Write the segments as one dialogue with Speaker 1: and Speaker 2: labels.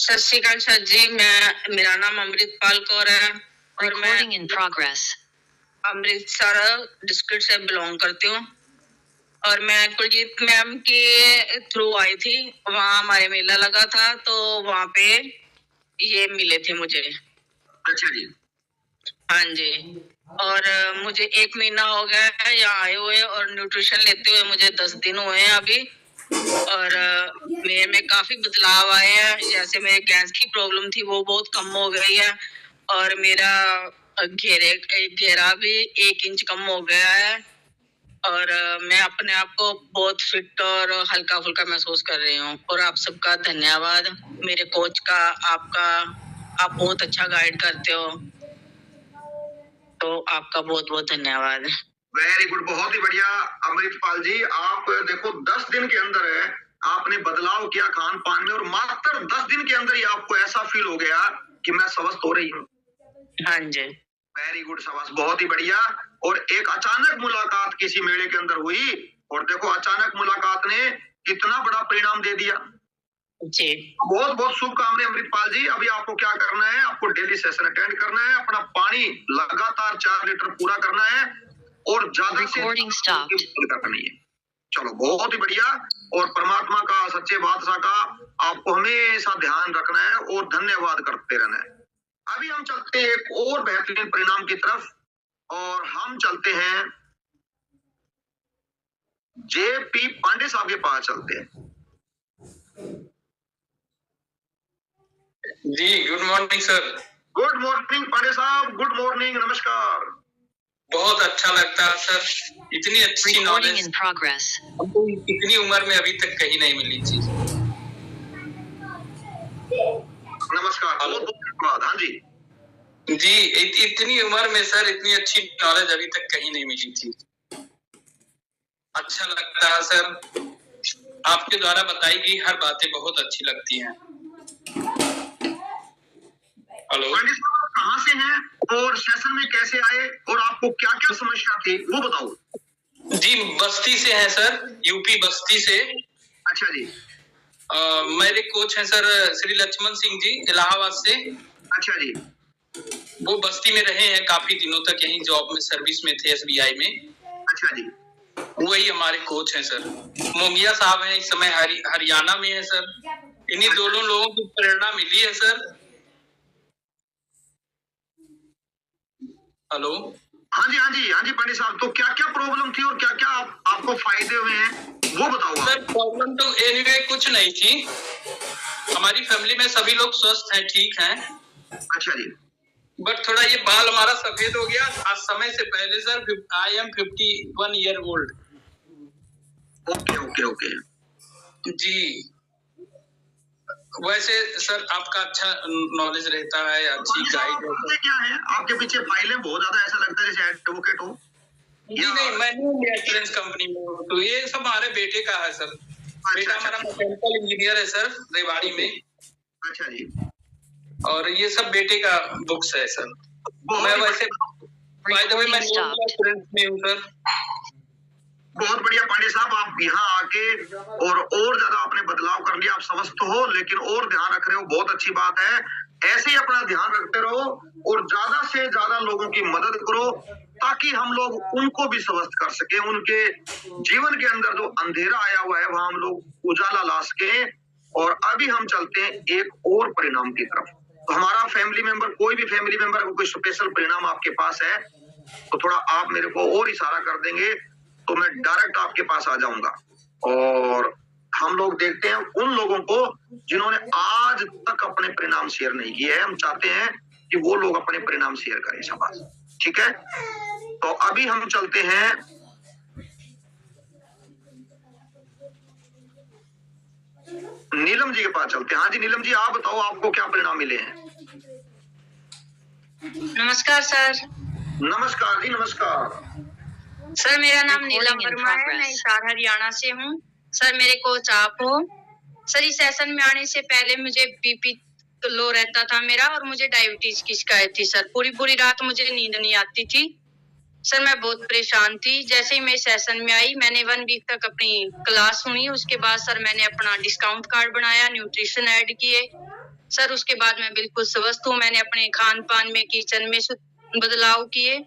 Speaker 1: सत श्री अकाल सर जी, मेरा नाम अमृतपाल कौर है और मैं अमृतसर डिस्ट्रिक्ट से बिलोंग करती हूँ। और मैं कुलजीत मैम के थ्रू आई थी, वहाँ हमारे मेला लगा था तो वहाँ पे ये मिले थे मुझे।
Speaker 2: अच्छा जी।
Speaker 1: हाँ जी। और मुझे 1 महीना हो गया है यहाँ आए हुए और न्यूट्रिशन लेते हुए मुझे 10 दिन हुए हैं अभी। और मेरे में काफी बदलाव आए हैं, जैसे मेरे गैस की प्रॉब्लम थी वो बहुत कम हो गई है और मेरा घेरा भी 1 इंच कम हो गया है। और मैं अपने आप को बहुत फिट और हल्का फुल्का महसूस कर रही हूँ। और आप सबका धन्यवाद, मेरे कोच का, आपका। आप बहुत अच्छा गाइड करते हो, तो आपका बहुत बहुत धन्यवाद।
Speaker 2: वेरी गुड, बहुत ही बढ़िया अमृतपाल जी। आप देखो 10 दिन के अंदर है आपने बदलाव किया खान पान में और मात्र 10 दिन के अंदर ही आपको ऐसा फील हो गया कि मैं स्वस्थ हो रही हूँ।
Speaker 1: हाँ जी।
Speaker 2: वेरी गुड, शाबाश, बहुत ही बढ़िया। और एक अचानक मुलाकात किसी मेले के अंदर हुई और देखो अचानक मुलाकात ने कितना बड़ा परिणाम दे दिया
Speaker 1: जी।
Speaker 2: बहुत बहुत शुभकामनाएं अमृतपाल जी। अभी आपको क्या करना है, आपको डेली सेशन अटेंड करना है, अपना पानी लगातार 4 लीटर पूरा करना है और ज्यादा से करनी है। चलो बहुत ही बढ़िया। और परमात्मा का, सच्चे बादशाह का आपको हमेशा ध्यान रखना है और धन्यवाद करते रहना है। अभी हम चलते हैं एक और बेहतरीन परिणाम की तरफ और हम चलते हैं जेपी पांडे साहब के पास चलते हैं।
Speaker 3: जी, good morning sir.
Speaker 2: Good morning Pandey साहब, गुड मॉर्निंग, नमस्कार।
Speaker 3: बहुत अच्छा लगता है सर, इतनी अच्छी नॉलेज हमको इतनी उम्र में अभी तक कहीं नहीं मिली थी।
Speaker 2: नमस्कार, बहुत बहुत धन्यवाद। हाँ जी
Speaker 3: जी, इतनी उम्र में सर इतनी अच्छी नॉलेज अभी तक कहीं नहीं मिली थी। अच्छा लगता है सर, आपके द्वारा बताई गई हर बातें बहुत अच्छी लगती हैं। हेलो,
Speaker 2: कहाँ से हैं और सेशन में कैसे आए और आपको क्या क्या समस्या थी वो बताओ।
Speaker 3: जी, बस्ती से हैं सर, यूपी बस्ती से।
Speaker 2: अच्छा जी।
Speaker 3: मेरे कोच हैं सर श्री लक्ष्मण सिंह जी, इलाहाबाद से।
Speaker 2: अच्छा जी।
Speaker 3: वो बस्ती में रहे हैं काफी दिनों तक, यहीं जॉब में सर्विस में थे एसबीआई में।
Speaker 2: अच्छा जी।
Speaker 3: वही हमारे कोच हैं सर। मोंगिया साहब हैं, इस समय हरियाणा में है सर। इन्हीं दोनों लोगों की प्रेरणा मिली है सर। हेलो,
Speaker 2: हाँ जी हाँ जी हाँ जी पंडित साहब, तो क्या क्या प्रॉब्लम थी और क्या क्या आपको फायदे हुए हैं वो बताओ।
Speaker 3: सर प्रॉब्लम तो एनीवे कुछ नहीं थी, हमारी फैमिली में सभी लोग स्वस्थ हैं, ठीक हैं।
Speaker 2: अच्छा जी।
Speaker 3: बट थोड़ा ये बाल हमारा सफेद हो गया आज समय से पहले sir. I am 51 year old.
Speaker 2: Okay okay okay
Speaker 3: जी। वैसे सर आपका अच्छा नॉलेज रहता है, अच्छी गाइड है।
Speaker 2: क्या है आपके पीछे फाइलें बहुत ज्यादा, ऐसा लगता है जैसे एडवोकेट हो।
Speaker 3: जी नहीं, मैं इंश्योरेंस कंपनी में हूँ, तो ये सब हमारे बेटे का है सर। बेटा हमारा मैकेनिकल इंजीनियर है सर, रेवाड़ी में।
Speaker 2: अच्छा जी।
Speaker 3: और ये सब बेटे का बुक्स है सर। मैं वैसे बाय द वे मैं इंश्योरेंस में हूँ सर।
Speaker 2: बहुत बढ़िया पांडे साहब, आप यहाँ आके और ज्यादा आपने बदलाव कर लिया, आप समझते हो लेकिन और ध्यान रख रहे हो, बहुत अच्छी बात है। ऐसे ही अपना ध्यान रखते रहो और ज्यादा से ज्यादा लोगों की मदद करो ताकि हम लोग उनको भी स्वस्थ कर सके, उनके जीवन के अंदर जो अंधेरा आया हुआ है वहां हम लोग उजाला ला सके। और अभी हम चलते हैं एक और परिणाम की तरफ। तो हमारा फैमिली मेंबर, कोई भी फैमिली मेंबर को कोई स्पेशल परिणाम आपके पास है तो थोड़ा आप मेरे को और इशारा कर देंगे तो मैं डायरेक्ट आपके पास आ जाऊंगा। और हम लोग देखते हैं उन लोगों को जिन्होंने आज तक अपने परिणाम शेयर नहीं किए हैं, हम चाहते हैं कि वो लोग अपने परिणाम शेयर करें। शाबाश, ठीक है। तो अभी हम चलते हैं नीलम जी के पास चलते हैं। हाँ जी नीलम जी, आप बताओ आपको क्या परिणाम मिले हैं।
Speaker 1: नमस्कार सर।
Speaker 2: नमस्कार जी, नमस्कार
Speaker 1: सर। मेरा नाम नीलम वर्मा है, मैं हिसार हरियाणा से हूँ। सर मेरे कोच आप हो। सर इस सेशन में आने से पहले मुझे बीपी लो रहता था मेरा और मुझे डायबिटीज की शिकायत थी सर। पूरी पूरी रात मुझे नींद नहीं आती थी सर, मैं बहुत परेशान थी। जैसे ही मैं सेशन में आई, मैंने 1 वीक तक अपनी क्लास सुनी। उसके बाद सर मैंने अपना डिस्काउंट कार्ड बनाया, न्यूट्रिशन ऐड किए
Speaker 4: सर उसके बाद मैं बिल्कुल स्वस्थ हूँ। मैंने अपने खान पान में, किचन में बदलाव किए।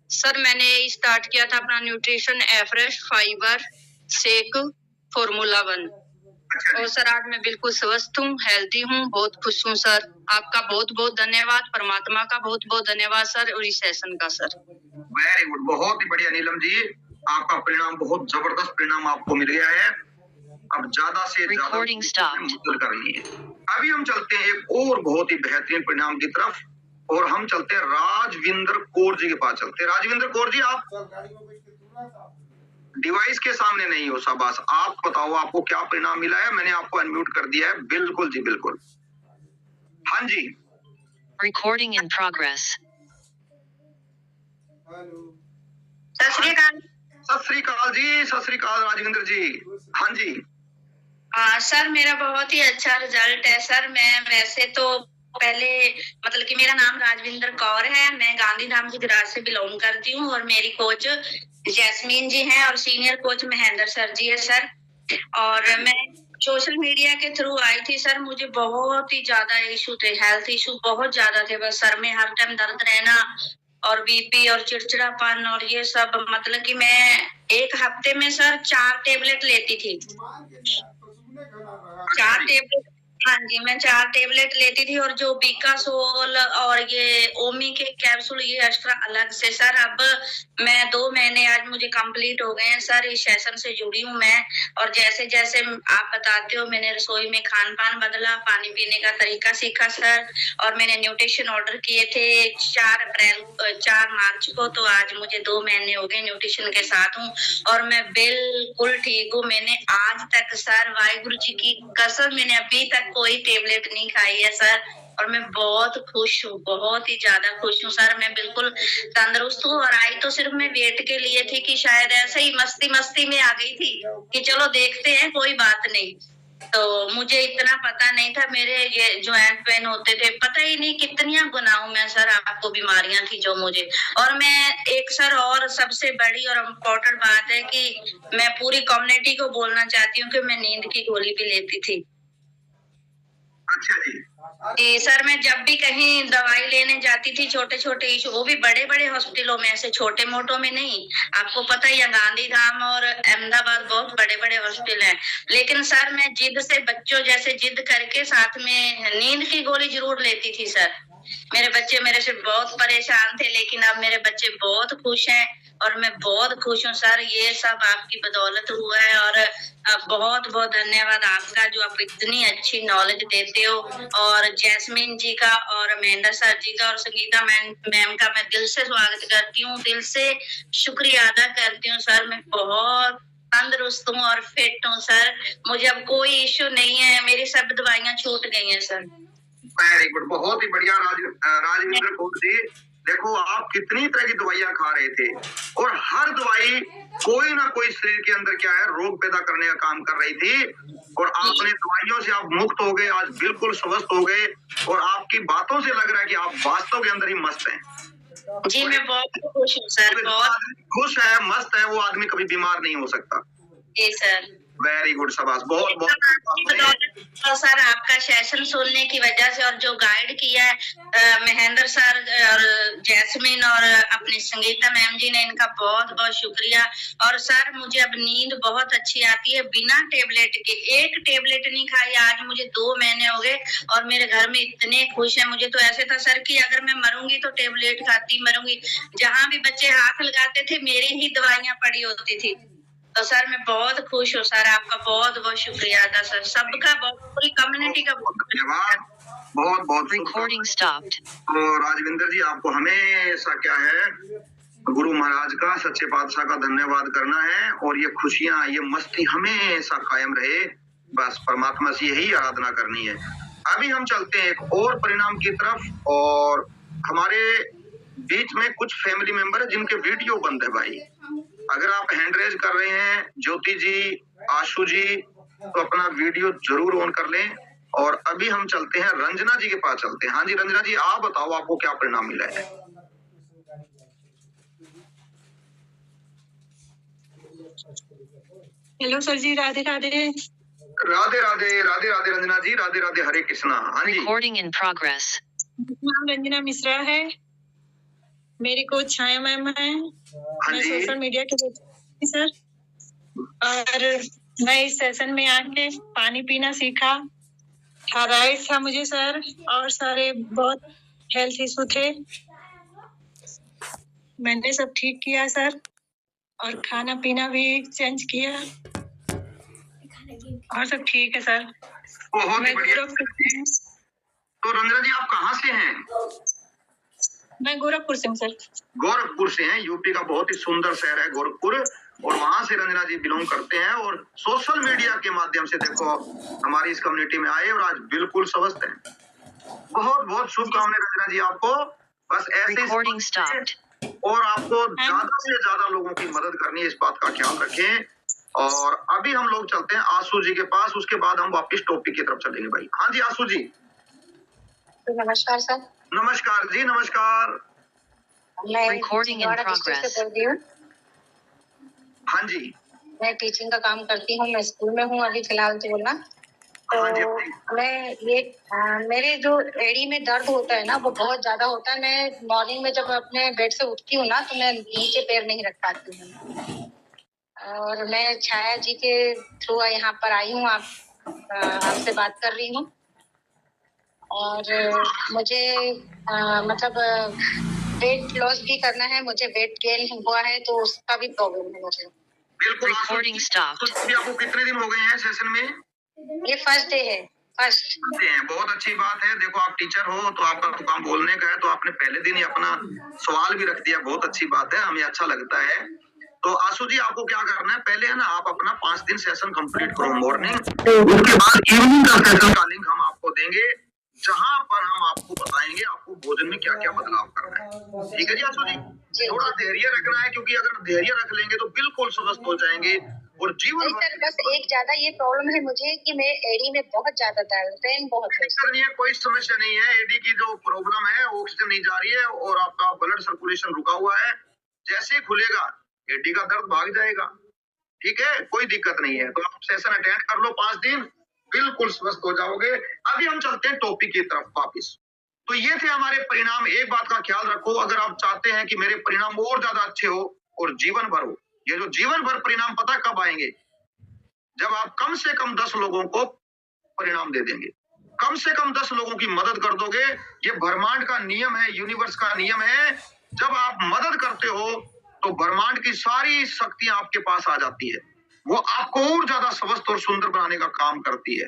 Speaker 4: सर मैंने स्टार्ट किया था अपना nutrition afresh fibre shake formula 1।
Speaker 2: अच्छा
Speaker 4: और
Speaker 2: जी,
Speaker 4: सर आज मैं बिल्कुल स्वस्थ हूँ, हेल्दी हूँ, बहुत खुश हूँ सर। आपका बहुत बहुत धन्यवाद, परमात्मा का बहुत बहुत धन्यवाद सर, और इस सेशन का सर।
Speaker 2: वेरी गुड, बहुत ही बढ़िया नीलम जी, आपका परिणाम बहुत जबरदस्त परिणाम आपको मिल गया है। अब ज्यादा से ज्यादा मदद करनी है। अभी हम चलते हैं एक और बहुत ही बेहतरीन परिणाम की तरफ, और हम चलते हैं राजविंदर कौर जी के पास चलते हैं। राजविंदर कौर जी, आप डिवाइस के सामने नहीं हो, शाबाश। आप बताओ आपको क्या परिणाम मिला है? मैंने आपको अनम्यूट कर दिया है। बिल्कुल जी बिल्कुल, हाँ जी।
Speaker 5: Recording in progress.
Speaker 4: सत श्री अकाल।
Speaker 2: सत श्री अकाल जी, सत श्री अकाल राजविंदर जी। हाँ जी,
Speaker 4: सर मेरा बहुत ही अच्छा रिजल्ट है सर। मैं वैसे तो पहले मतलब कि मेरा नाम राजविंदर कौर है, मैं गांधीधाम गुजरात से बिलोंग करती हूँ, और मेरी कोच जैस्मीन जी हैं और सीनियर कोच महेंद्र सर जी है सर। और मैं सोशल मीडिया के थ्रू आई थी सर। मुझे बहुत ही ज्यादा इशू थे, हेल्थ इशू बहुत ज्यादा थे। बस सर में हर टाइम दर्द रहना और बीपी और चिड़चिड़ापन और ये सब, मतलब कि मैं एक हफ्ते में सर 4 टेबलेट लेती थी। 4 टेबलेट, हाँ जी, मैं 4 टेबलेट लेती थी। और जो बीकासोल और ये ओमी के कैप्सूल ये एक्स्ट्रा अलग से सर। अब मैं 2 महीने आज मुझे कंप्लीट हो गए हैं सर, इस सेशन से जुड़ी हूँ मैं। और जैसे जैसे आप बताते हो, मैंने रसोई में खान पान बदला, पानी पीने का तरीका सीखा सर। और मैंने न्यूट्रिशन ऑर्डर किए थे 4 मार्च को, तो आज मुझे 2 महीने हो गए न्यूट्रिशन के साथ हूँ, और मैं बिल्कुल ठीक हूँ। मैंने आज तक सर, वाहिगुरु जी की कसम, मैंने अभी तक कोई टेबलेट नहीं खाई है सर। और मैं बहुत खुश हूँ, बहुत ही ज्यादा खुश हूँ सर। मैं बिल्कुल तंदुरुस्त हूँ। और आई तो सिर्फ मैं वेट के लिए थी कि शायद ऐसे ही मस्ती मस्ती में आ गई थी कि चलो देखते हैं, कोई बात नहीं। तो मुझे इतना पता नहीं था मेरे ये ज्वाइंट पेन होते थे, पता ही नहीं कितनी गुनाहों में सर आपको बीमारियां थी जो मुझे। और मैं एक सर और सबसे बड़ी और इम्पोर्टेंट बात है कि मैं पूरी कम्युनिटी को बोलना चाहती हूँ कि मैं नींद की गोली भी लेती थी।
Speaker 2: अच्छा जी,
Speaker 4: कि सर मैं जब भी कहीं दवाई लेने जाती थी, छोटे छोटे इशू, वो भी बड़े बड़े हॉस्पिटलों में, ऐसे छोटे मोटों में नहीं। आपको पता ही है गांधीधाम और अहमदाबाद बहुत बड़े बड़े हॉस्पिटल हैं। लेकिन सर मैं जिद से, बच्चों जैसे जिद करके साथ में नींद की गोली जरूर लेती थी सर। मेरे बच्चे मेरे से बहुत परेशान थे, लेकिन अब मेरे बच्चे बहुत खुश हैं और मैं बहुत खुश हूँ सर। ये सब आपकी बदौलत हुआ है, और बहुत बहुत धन्यवाद आपका जो आप इतनी अच्छी नॉलेज देते हो। और जैस्मीन जी का और महेंद्र सर जी का और संगीता मैम का मैं दिल से स्वागत करती हूँ, दिल से शुक्रिया अदा करती हूँ सर। मैं बहुत तंदुरुस्त हूँ और फिट हूँ सर। मुझे अब कोई इश्यू नहीं है, मेरी सब दवाइयाँ छूट गई हैं सर।
Speaker 2: वेरी गुड, बहुत ही बढ़िया राजविंदर कौर जी। देखो आप कितनी तरह की दवाइयां खा रहे थे, और हर दवाई कोई ना कोई शरीर के अंदर क्या है, रोग पैदा करने का काम कर रही थी। और आपने दवाइयों से आप मुक्त हो गए, आज बिल्कुल स्वस्थ हो गए, और आपकी बातों से लग रहा है कि आप वास्तव के अंदर ही मस्त हैं।
Speaker 4: जी मैं बहुत खुश हूँ सर, बहुत
Speaker 2: खुश है, मस्त है, वो आदमी कभी बीमार नहीं हो सकता।
Speaker 4: जी सर।
Speaker 2: वेरी गुड, शाबाश, बहुत बहुत।
Speaker 4: तो सर आपका सेशन सुनने की वजह से, और जो गाइड किया है महेंद्र सर और जैस्मिन और अपनी संगीता मैम जी ने, इनका बहुत बहुत शुक्रिया। और सर मुझे अब नींद बहुत अच्छी आती है बिना टेबलेट के। एक टेबलेट नहीं खाई, आज मुझे 2 महीने हो गए, और मेरे घर में इतने खुश हैं। मुझे तो ऐसे था सर कि अगर मैं मरूंगी तो टेबलेट खाती मरूंगी। जहाँ भी बच्चे हाथ लगाते थे मेरी ही दवाइयाँ पड़ी होती थी। तो सर मैं बहुत खुश हूँ सर, आपका बहुत बहुत शुक्रिया था सर, सबका, पूरी कम्युनिटी का
Speaker 2: धन्यवाद, बहुत बहुत।
Speaker 5: Recording stopped.
Speaker 2: तो राजविंदर जी, आपको हमेशा क्या है, गुरु महाराज का, सच्चे पातशाह का धन्यवाद करना है, और ये खुशियां, ये मस्ती हमेशा कायम रहे। बस परमात्मा से यही आराधना करनी है। अभी हम चलते हैं एक और परिणाम की तरफ, और हमारे बीच में कुछ फैमिली मेंबर है जिनके वीडियो बंद है भाई। अगर आप हैंड रेज कर रहे हैं, ज्योति जी, आशु जी, तो अपना वीडियो जरूर ऑन कर लें। और अभी हम चलते हैं रंजना जी के पास चलते हैं। हाँ जी रंजना जी, आप बताओ आपको क्या परिणाम मिला है?
Speaker 6: हेलो सर जी, राधे राधे।
Speaker 2: राधे राधे, राधे राधे रंजना जी, राधे राधे, हरे कृष्णा। हाँ जी,
Speaker 5: Recording in progress.
Speaker 6: नाम रंजना मिश्रा है, मेरी कोच छाया मैम है।
Speaker 2: हाँ
Speaker 6: मैं
Speaker 2: जी,
Speaker 6: सोशल मीडिया के देखती सर, और मैं इस सेशन में आके पानी पीना सीखा। थायराइड था मुझे सर, और सारे बहुत हेल्थ इशू थे। मैंने सब ठीक किया सर, और खाना पीना भी चेंज किया, और सब ठीक है सर।
Speaker 2: बहुत ही
Speaker 6: मैं
Speaker 2: बढ़िया।
Speaker 6: गोरखपुर
Speaker 2: तो रंजना जी आप कहाँ से हैं?
Speaker 6: मैं गोरखपुर से हूँ सर।
Speaker 2: गोरखपुर से हैं। यूपी का बहुत ही सुंदर शहर है गोरखपुर, और वहां से रंजना जी बिलोंग करते हैं, और सोशल मीडिया के माध्यम से देखो हमारी इस कम्युनिटी में आए और आज बिल्कुल स्वस्थ हैं। बहुत बहुत शुभकामनाएं रंजना जी आपको। बस ऐसे
Speaker 5: Recording
Speaker 2: ही
Speaker 5: stopped.
Speaker 2: और आपको ज्यादा से ज्यादा लोगों की मदद करनी है, इस बात का ख्याल रखें। और अभी हम लोग चलते हैं आशु जी के पास, उसके बाद हम वापस टॉपिक की तरफ चलेंगे भाई। हाँ जी आशु जी।
Speaker 7: नमस्कार सर।
Speaker 2: नमस्कार जी, नमस्कार।
Speaker 7: मैं
Speaker 5: Recording in
Speaker 7: Chhindwara district
Speaker 5: progress.
Speaker 7: से बोल रही हूँ।
Speaker 2: हाँ जी,
Speaker 7: मैं टीचिंग का काम करती हूँ, मैं स्कूल में हूँ अभी फिलहाल तो बोलना।
Speaker 2: हाँ जी,
Speaker 7: तो मैं मेरे जो एड़ी में दर्द होता है ना, वो बहुत ज्यादा होता है। मैं मॉर्निंग में जब अपने बेड से उठती हूँ ना, तो मैं नीचे पैर नहीं रख पाती हूँ। और मैं छाया जी के थ्रू यहाँ पर आई हूँ, आपसे बात कर रही हूँ। और मुझे मतलब वेट लॉस भी करना है, मुझे वेट गेन हुआ है, तो उसका भी प्रॉब्लम है मुझे।
Speaker 2: बिल्कुल। आशु
Speaker 5: Recording
Speaker 2: जी,
Speaker 5: stopped.
Speaker 2: तो अभी आपको कितने दिन हो गए हैं सेशन में?
Speaker 7: ये फर्स्ट डे है, फर्स्ट।
Speaker 2: बहुत अच्छी बात है। देखो आप टीचर हो तो आपका तो काम बोलने का है, तो आपने पहले दिन ही अपना सवाल भी रख दिया, बहुत अच्छी बात है, हमें अच्छा लगता है। तो आशु जी आपको क्या करना है, पहले है ना आप अपना 5 दिन सेशन कंप्लीट करो मॉर्निंग, उसके बाद इवनिंग का सेशन का लिंक हम आपको देंगे, जहां पर हम आपको बताएंगे आपको भोजन में क्या क्या बदलाव करना है। ठीक है जी आशु जी? थोड़ा धैर्य रखना है, क्योंकि अगर धैर्य रख लेंगे तो बिल्कुल स्वस्थ हो जाएंगे और जीवन
Speaker 7: नहीं सर, बस एक ज्यादा ये प्रॉब्लम है मुझे कि मेरे एड़ी में बहुत ज्यादा दर्द, पेन बहुत है।
Speaker 2: नहीं है, कोई समस्या नहीं है। एडी की जो प्रॉब्लम है, ऑक्सीजन नहीं जा रही है और आपका ब्लड सर्कुलेशन रुका हुआ है। जैसे ही खुलेगा एडी का दर्द भाग जाएगा। ठीक है, कोई दिक्कत नहीं है। तो आप सेशन अटेंड कर लो 5 दिन, बिल्कुल स्वस्थ हो जाओगे। अभी हम चलते हैं टॉपिक की तरफ वापिस। तो ये थे हमारे परिणाम। एक बात का ख्याल रखो, अगर आप चाहते हैं कि मेरे परिणाम और ज्यादा अच्छे हो और जीवन भर हो, ये जो जीवन भर परिणाम पता कब आएंगे, जब आप कम से कम 10 लोगों को परिणाम दे देंगे, कम से कम 10 लोगों की मदद कर दोगे। ये ब्रह्मांड का नियम है, यूनिवर्स का नियम है। जब आप मदद करते हो तो ब्रह्मांड की सारी शक्तियां आपके पास आ जाती है, वो आपको और ज्यादा स्वस्थ और सुंदर बनाने का काम करती है।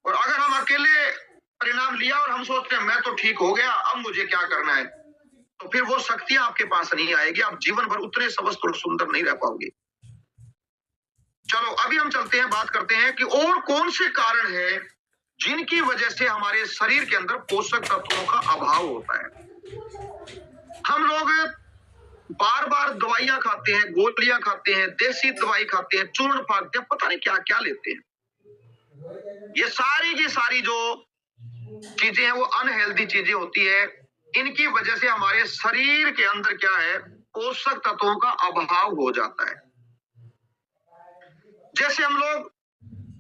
Speaker 2: और अगर हम अकेले परिणाम लिया और हम सोचते हैं मैं तो ठीक हो गया, अब मुझे क्या करना है, तो फिर वो शक्तियां आपके पास नहीं आएगी, आप जीवन भर उतने स्वस्थ और सुंदर नहीं रह पाओगे। चलो अभी हम चलते हैं, बात करते हैं कि और कौन से कारण है जिनकी वजह से हमारे शरीर के अंदर पोषक तत्वों का अभाव होता है। हम लोग बार बार दवाइयां खाते हैं, गोलियां खाते हैं, देसी दवाई खाते हैं, चूर्ण फाड़ते हैं, पता नहीं क्या क्या लेते हैं। ये सारी की सारी जो चीजें हैं वो अनहेल्दी चीजें होती है। इनकी वजह से हमारे शरीर के अंदर क्या है, पोषक तत्वों का अभाव हो जाता है। जैसे हम लोग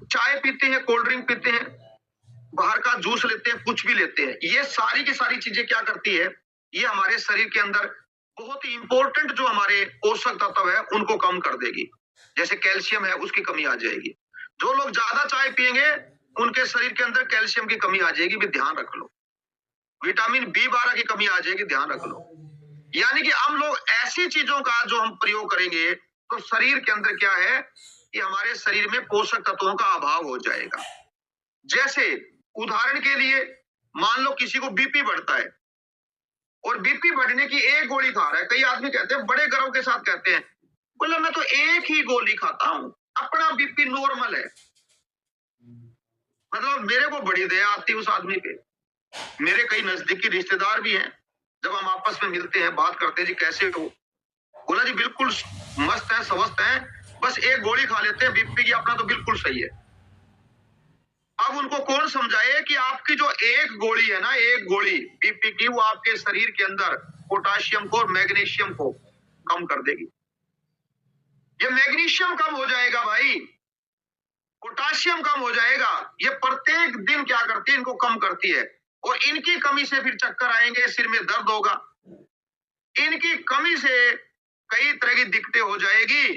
Speaker 2: चाय पीते हैं, कोल्ड ड्रिंक पीते हैं, बाहर का जूस लेते हैं, कुछ भी लेते हैं, ये सारी की सारी चीजें क्या करती है, ये हमारे शरीर के अंदर बहुत ही इंपॉर्टेंट जो हमारे पोषक तत्व है उनको कम कर देगी। जैसे कैल्शियम है, उसकी कमी आ जाएगी। जो लोग ज्यादा चाय पिएंगे उनके शरीर के अंदर कैल्शियम की कमी आ जाएगी, भी ध्यान रख लो। विटामिन B12 की कमी आ जाएगी, ध्यान रख लो। यानी कि हम लोग ऐसी चीजों का जो हम प्रयोग करेंगे तो शरीर के अंदर क्या है कि हमारे शरीर में पोषक तत्वों का अभाव हो जाएगा। जैसे उदाहरण के लिए मान लो किसी को बीपी बढ़ता है और बीपी बढ़ने की एक गोली खा रहा है। कई आदमी कहते हैं, बड़े गर्व के साथ कहते हैं, बोले मैं तो एक ही गोली खाता हूं, अपना बीपी नॉर्मल है। मतलब मेरे को बड़ी दया आती है उस आदमी पे। मेरे कई नजदीकी रिश्तेदार भी हैं, जब हम आपस में मिलते हैं, बात करते हैं, जी कैसे हो, बोला जी बिल्कुल मस्त है, स्वस्थ है, बस एक गोली खा लेते हैं बीपी की, अपना तो बिल्कुल सही है। अब उनको कौन समझाए कि आपकी जो एक गोली है ना, एक गोली बीपी की, वो आपके शरीर के अंदर पोटाशियम को और मैग्नीशियम को कम कर देगी। ये मैग्नीशियम कम हो जाएगा भाई, पोटाशियम कम हो जाएगा। ये प्रत्येक दिन क्या करती है, इनको कम करती है, और इनकी कमी से फिर चक्कर आएंगे, सिर में दर्द होगा, इनकी कमी से कई तरह की दिक्कतें हो जाएगी।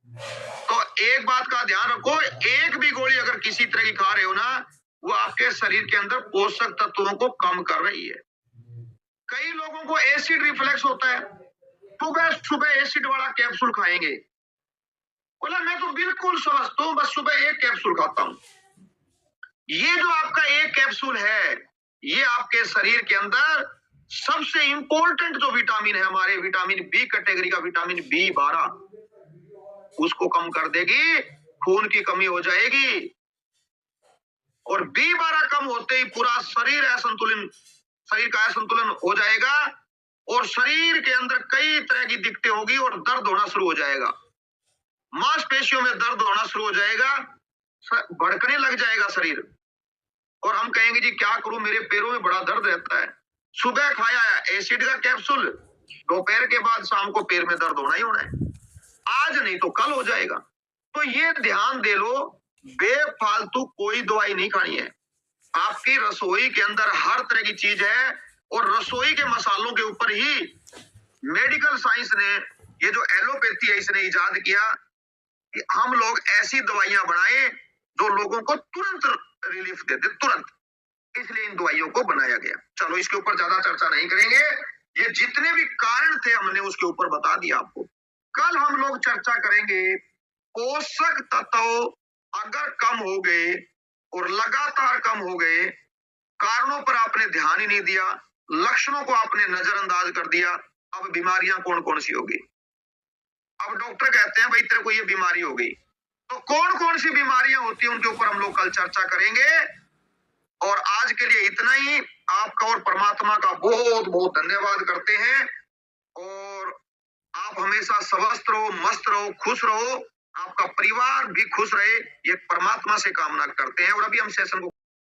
Speaker 2: तो एक बात का ध्यान रखो, एक भी गोली अगर किसी तरह की खा रहे हो ना, वो आपके शरीर के अंदर पोषक तत्वों को कम कर रही है। कई लोगों को एसिड रिफ्लेक्स होता है, सुबह सुबह एसिड वाला कैप्सूल खाएंगे। बोला मैं तो बिल्कुल समझता हूं, बस सुबह एक कैप्सूल खाता हूं। ये जो आपका एक कैप्सूल है, ये आपके शरीर के अंदर सबसे इंपॉर्टेंट जो विटामिन है, हमारे विटामिन बी कैटेगरी का विटामिन B12, उसको कम कर देगी, खून की कमी हो जाएगी, और B12 कम होते ही पूरा शरीर असंतुलन, शरीर का असंतुलन हो जाएगा, और शरीर के अंदर कई तरह की दिक्कतें होगी, और दर्द होना शुरू हो जाएगा, मांसपेशियों में दर्द होना शुरू हो जाएगा, भड़कने लग जाएगा शरीर, और हम कहेंगे जी क्या करूं, मेरे पैरों में बड़ा दर्द रहता है। सुबह खाया एसिड का कैप्सूल, दोपहर के बाद शाम को पैर में दर्द होना ही होना है, आज नहीं तो कल हो जाएगा। तो ये ध्यान दे लो, बेफालतू कोई दवाई नहीं खानी है। आपकी रसोई के अंदर हर तरह की चीज है, और रसोई के मसालों के ऊपर ही मेडिकल साइंस ने, ये जो एलोपैथी है, इसने इजाद किया कि हम लोग ऐसी दवाइयां बनाए जो लोगों को तुरंत रिलीफ देते, तुरंत, इसलिए इन दवाइयों को बनाया गया। चलो इसके ऊपर ज्यादा चर्चा नहीं करेंगे, ये जितने भी कारण थे हमने उसके ऊपर बता दिया आपको। कल हम लोग चर्चा करेंगे पोषक तत्व अगर कम हो गए और लगातार कम हो गए, कारणों पर आपने ध्यान ही नहीं दिया, लक्षणों को आपने नजरअंदाज कर दिया, अब बीमारियां कौन कौन सी होगी। अब डॉक्टर कहते हैं भाई तेरे को ये बीमारी हो गई, तो कौन कौन सी बीमारियां होती हैं उनके ऊपर हम लोग कल चर्चा करेंगे। और आज के लिए इतना ही। आपका और परमात्मा का बहुत बहुत धन्यवाद करते हैं, और आप हमेशा स्वस्थ रहो, मस्त रहो, खुश रहो, आपका परिवार भी खुश रहे, ये परमात्मा से कामना करते हैं। और अभी हम सेशन को